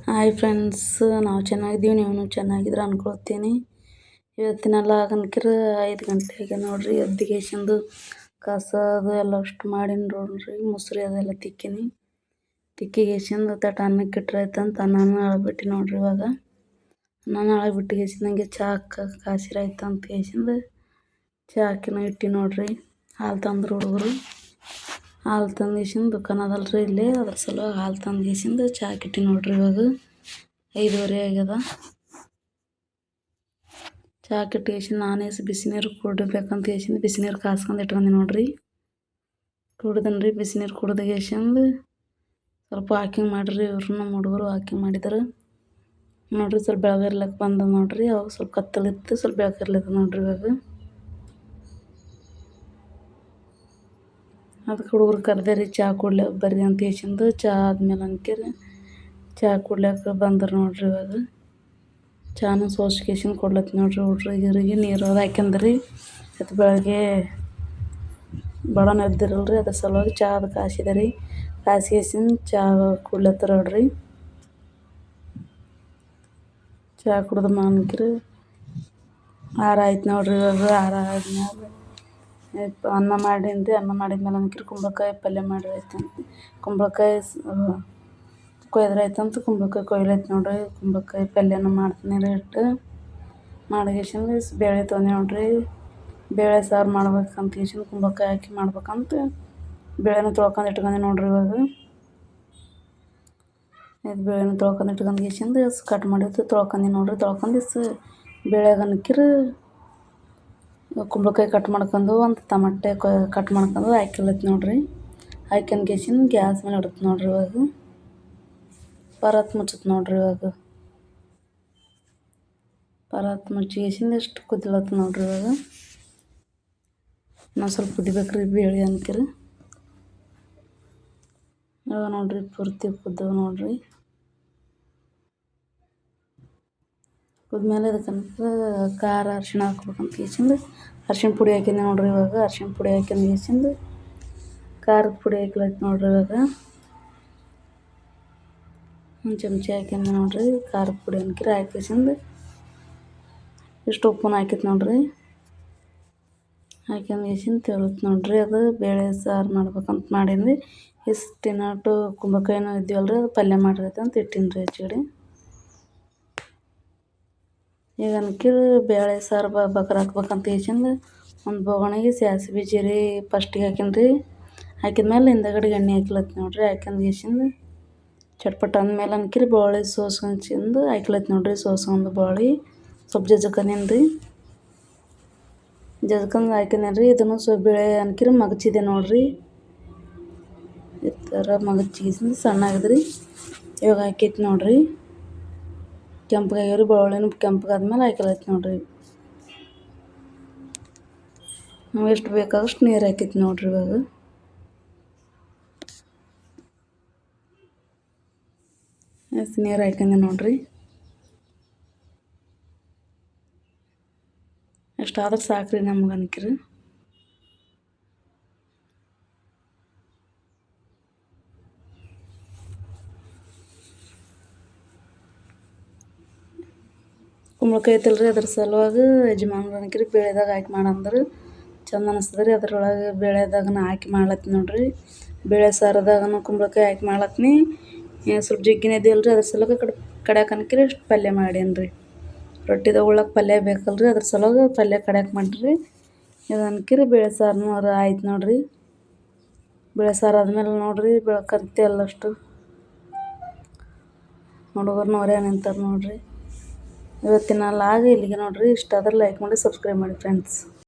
Hi friends, ನಾವು ಚೆನ್ನಾಗಿದ್ದೀವಿ, ನೀವು ಚೆನ್ನಾಗಿದ್ರೆ ಅನ್ಕೊಳ್ತೀನಿ. ಇವತ್ತಿನೆಲ್ಲ ಆಗನ್ಕಿರ 5 ಗಂಟೆಗೆ ನೋಡ್ರಿ ಎದ್ದಿಗೆಸಿಂದು ಕಸ ಅದು ಎಲ್ಲ ಅಷ್ಟು ಮಾಡೀನಿ ನೋಡ್ರಿ. ಮುಸ್ರಿ ಅದೆಲ್ಲ ತಿಕ್ಕಿಗೆಸಿಂದು ಅನ್ನಕ್ಕೆ ಇಟ್ರಾಯ್ತಂತ ಅನ್ನನ ಅಳ್ಬಿಟ್ಟು ನೋಡ್ರಿ. ಇವಾಗ ಅನ್ನ ಅಳ್ಬಿಟ್ಟಿಗೆಸಿಂದ ಹಂಗೆ ಚಾ ಕಾಸಿರಾಯ್ತು ಅಂತ ಕೇಸಿಂದು ಚಾ ಹಾಕಿನ ಇಟ್ಟು ನೋಡ್ರಿ. ಹಾಲು ತಂದ್ರು ಹುಡುಗರು, ಹಾಲು ತಂದು ದುಕಾನ್ ಅದಲ್ರಿ ಇಲ್ಲಿ, ಅದ್ರ ಸಲುವಾಗಿ ಹಾಲು ತಂದು ಚಾ ಇಟ್ಟು ನೋಡ್ರಿ. ಇವಾಗ 5:30 ಆಗ್ಯದ. ಚಾ ಇಟ್ಟು ನಾನೇ ಬಿಸಿನೀರು ಕುಡಿಬೇಕಂತ ಬಿಸಿನೀರು ಕಾಸ್ಕೊಂಡು ಇಟ್ಕೊಂಡಿ ನೋಡ್ರಿ. ಕುಡ್ದನ್ರಿ. ಬಿಸಿನೀರು ಕುಡ್ದು ಸ್ವಲ್ಪ ವಾಕಿಂಗ್ ಮಾಡಿರಿ. ಇವ್ರು ನಮ್ಮ ಹುಡುಗರು ವಾಕಿಂಗ್ ಮಾಡಿದ್ರು ನೋಡ್ರಿ. ಸ್ವಲ್ಪ ಬೆಳಗಿರ್ಲಕ್ಕೆ ಬಂದ ನೋಡ್ರಿ. ಅವಾಗ ಸ್ವಲ್ಪ ಕತ್ತಲಿತ್ತು, ಸ್ವಲ್ಪ ಬೆಳಕಿರ್ಲತ್ತ ನೋಡ್ರಿ. ಇವಾಗ ಅದಕ್ಕೆ ಹುಡುಗರು ಕರೆದೇರಿ ಚಾ ಕುಡ್ಲಿಕ್ಕೆ ಬರ್ರಿ ಅಂತ ಚಾ ಆದ್ಮೇಲೆ ಅನ್ಕೇರಿ ಚಾ ಕುಡ್ಲಿಕ್ಕೆ ಬಂದ್ರು ನೋಡ್ರಿ. ಇವಾಗ ಚಾನು ಸೋಸ್ಕೇಸಿಂದು ಕೊಡ್ಲತ್ತಿ ನೋಡ್ರಿ. ಹುಡ್ರಿಗೆ ನೀರು ಅದು ಹಾಕ್ಯಂದ್ರಿ. ಮತ್ತು ಬೆಳಗ್ಗೆ ಬಡನ ಎದ್ದಿರಲ್ರಿ, ಅದ್ರ ಸಲುವಾಗಿ ಚಾ ಅದು ಕಾಸಿದೆ ರೀ. ಕಾಸಿಗೆಸಿಂದು ಚಾ ಕುಡ್ಲತ್ತಾರ ನೋಡ್ರಿ. ಚಾ ಕುಡ್ದು ಮಾನ್ಕ್ರಿ 6 ಆಯ್ತು ನೋಡ್ರಿ. ಇವಾಗ 6 ಆದ್ಮೇಲೆ ಅನ್ನ ಮಾಡೀನಿ. ಅನ್ನ ಮಾಡಿದ್ಮೇಲೆ ಅನ್ಕರಿ ಕುಂಬಳಕಾಯಿ ಪಲ್ಯ ಮಾಡಿರೈತಂತ, ಕುಂಬಳಕಾಯಿ ಕೊಯ್ದ್ರಾಯ್ತಂತ ಕುಂಬಳಕಾಯಿ ಕೊಯ್ಲೈತೆ ನೋಡ್ರಿ. ಕುಂಬಳಕಾಯಿ ಪಲ್ಯನ ಮಾಡ್ತೀನಿ ರೀ. ಮಾಡಿಗೆಸಿಂದು ಬೇಳೆ ತೊಗೊಂಡು ನೋಡ್ರಿ. ಬೇಳೆ ಸಾರು ಮಾಡ್ಬೇಕಂತ ಕುಂಬಳಕಾಯಿ ಹಾಕಿ ಮಾಡ್ಬೇಕಂತ ಬೇಳೆನ ತೊಳ್ಕೊಂಡು ಇಟ್ಕೊಂಡೆ ನೋಡ್ರಿ. ಇವಾಗ ಇದು ಬೇಳೆನ ತೊಳ್ಕೊಂಡು ಇಟ್ಕೊಂಡು ಕಟ್ ಮಾಡಿದ್ದು ತೊಳ್ಕೊಂಡು ನೋಡ್ರಿ. ತೊಳ್ಕೊಂಡು ಬೇಳೆಗೆ ಅನ್ಕಿರಿ ಕುಂಬಳಕಾಯಿ ಕಟ್ ಮಾಡ್ಕೊಂಡು ಒಂದು ಟಮಟೆ ಕಟ್ ಮಾಡ್ಕೊಂಡು ಹಾಕಿಲತ್ತಿ ನೋಡ್ರಿ. ಹಾಕ್ಯಂದ್ಗೆಸಿಂದು ಗ್ಯಾಸ್ ಮೇಲೆ ಇಡುತ್ತೆ ನೋಡ್ರಿ. ಇವಾಗ ಪರಾತ್ ಮುಚ್ಚುತ್ತೆ ನೋಡ್ರಿ. ಇವಾಗ ಪರಾತ್ ಮುಚ್ಚಿಗೆಸಿಂದು ಎಷ್ಟು ಕುದಿಲತ್ತು ನೋಡ್ರಿ. ಇವಾಗ ನಾವು ಸ್ವಲ್ಪ ಕುದಿಬೇಕ್ರಿ ಬೇಳೆ ಅನ್ಕಿರಿ. ಇವಾಗ ನೋಡ್ರಿ ಪೂರ್ತಿ ಕುದ್ದವು ನೋಡ್ರಿ. ಕುದ್ಮೇಲೆ ಅದಕ್ಕೆ ಖಾರ ಅರಿಶಿಣ ಹಾಕ್ಬೇಕಂತ ಅರಿಶಿಣ ಪುಡಿ ಹಾಕಿದ್ದೆ ನೋಡ್ರಿ. ಇವಾಗ ಅರಿಶಿಣ ಪುಡಿ ಹಾಕ್ಯಂದ್ಗೆಸಿಂದು ಖಾರದ ಪುಡಿ ಹಾಕ್ಲೈತೆ ನೋಡ್ರಿ. ಇವಾಗ ಒಂದು ಚಮಚ ಹಾಕ್ಯಂದೆ ನೋಡ್ರಿ. ಖಾರದ ಪುಡಿ ಅನ್ಕಿರಿ ಹಾಕಿಸಿಂದು ಇಷ್ಟು ಉಪ್ಪನ್ನ ಹಾಕಿತ್ತು ನೋಡ್ರಿ. ಹಾಕ್ಯಂದ್ಗೆಸಿಂದು ತೆಳುತ್ತೆ ನೋಡ್ರಿ. ಅದು ಬೇಳೆ ಸಾರು ಮಾಡ್ಬೇಕಂತ ಮಾಡೀನಿ. ಇಷ್ಟು ಕುಂಬಳಕಾಯಿನೂ ಇದ್ದೀವಲ್ರಿ, ಅದು ಪಲ್ಯ ಮಾಡಿರೈತೆ ಅಂತ ಇಟ್ಟೀನಿ ರೀ ಹಚ್ಚಿಡಿ. ಈಗ ಅನ್ಕಿರಿ ಬೇಳೆ ಸಾರು ಬಕರ್ ಹಾಕ್ಬೇಕಂತ ಒಂದು ಬೋಗಣಿಗೆ ಸಾಸಿವೆ ಜೀರಿಗೆ ಫಸ್ಟಿಗೆ ಹಾಕೀನಿ. ಹಾಕಿದ್ಮೇಲೆ ಹಿಂದಗಡೆಗೆ ಎಣ್ಣೆ ಹಾಕ್ಲತ್ತಿ ನೋಡ್ರಿ. ಹಾಕ್ಯಂದ್ಗೆಸಿಂದು ಚಟ್ಪಟ್ ಅಂದಮೇಲೆ ಅನ್ಕಿರಿ ಬಾಳೆ ಸೋಸ್ಕೊಂಡ್ ಹಾಕ್ಲತ್ತಿ ನೋಡ್ರಿ. ಸೋಸ್ಕೊಂಡು ಬಾಳೆ ಸ್ವಲ್ಪ ಜಜ್ಕೊಂಡೀನಿ. ಜಜ್ಕೊಂಡು ಹಾಕಿದ್ನಿ. ಇದನ್ನು ಸ್ವಲ್ಪ ಬೇಳೆ ಅನ್ಕಿರಿ ಮಗಚಿದೆ ನೋಡ್ರಿ. ಈ ಥರ ಮಗಚಿಗೆಸಿಂದು ಸಣ್ಣ ಆಗಿದ್ರಿ. ಇವಾಗ ಹಾಕೈತಿ ನೋಡ್ರಿ. ಕೆಂಪಗಾಗ್ಯಾವ್ರಿ. ಬಾಳೆನೂ ಕೆಂಪಗಾದ್ಮೇಲೆ ಹಾಕಿಲತ್ತಿ ನೋಡ್ರಿ. ನಾವು ಎಷ್ಟು ಬೇಕಾದಷ್ಟು ನೀರು ಹಾಕೈತಿ ನೋಡ್ರಿ. ಇವಾಗ ಎಷ್ಟು ನೀರು ಹಾಕ್ಯಂಡೆ ನೋಡ್ರಿ. ಎಷ್ಟಾದ್ರೆ ಸಾಕ್ರಿ ನಮ್ಗೆ ಅನ್ಕಿರಿ. ಕುಂಬಳಕಾಯಿ ಐತಲ್ರಿ, ಅದ್ರ ಸಲುವಾಗಿ ಯಜಮಾನ್ರು ಅನ್ಕಿರಿ ಬೇಳೆದಾಗ ಹಾಕಿ ಮಾಡಂದ್ರೆ ಚಂದ ಅನಿಸ್ತದೆ ರೀ. ಅದ್ರೊಳಗೆ ಬೇಳೆದಾಗನ ಹಾಕಿ ಮಾಡ್ಲತ್ತಿ ನೋಡ್ರಿ. ಬೇಳೆ ಸಾರದಾಗನ ಕುಂಬಳಕಾಯಿ ಹಾಕಿ ಮಾಡ್ಲತ್ತೀನಿ. ಸ್ವಲ್ಪ ಜಗ್ಗಿನ ಇದ್ದೀವಲ್ರಿ, ಅದ್ರ ಸಲುವಾಗಿ ಕಡ್ಯಾಕ ಅನ್ಕಿರಿ ಅಷ್ಟು ಪಲ್ಯ ಮಾಡೀನಿ ರೀ. ರೊಟ್ಟಿದಾಗ ಉಳ್ಳಕ್ಕೆ ಪಲ್ಯ ಬೇಕಲ್ರಿ, ಅದ್ರ ಸಲುವಾಗಿ ಪಲ್ಯ ಕಡ್ಯಾಕ ಮಾಡಿರಿ. ಇದು ಅನ್ಕಿರಿ ಬೇಳೆ ಸಾರನೂ ಆಯ್ತು ನೋಡ್ರಿ. ಬೇಳೆ ಸಾರು ಆದ್ಮೇಲೆ ನೋಡ್ರಿ ಬೆಳಕರಿತೆ ಎಲ್ಲಷ್ಟು ಹುಡುಗರು ಅವರೇ ನಿಂತಾರೆ ನೋಡ್ರಿ. ಇವತ್ತಿನ ಲಾಗ್ ಇಲ್ಲಿಗೆ ನೋಡ್ರಿ. ಇಷ್ಟ ಆದ್ರೆ ಲೈಕ್ ಮಾಡಿ ಸಬ್ಸ್ಕ್ರೈಬ್ ಮಾಡಿ ಫ್ರೆಂಡ್ಸ್.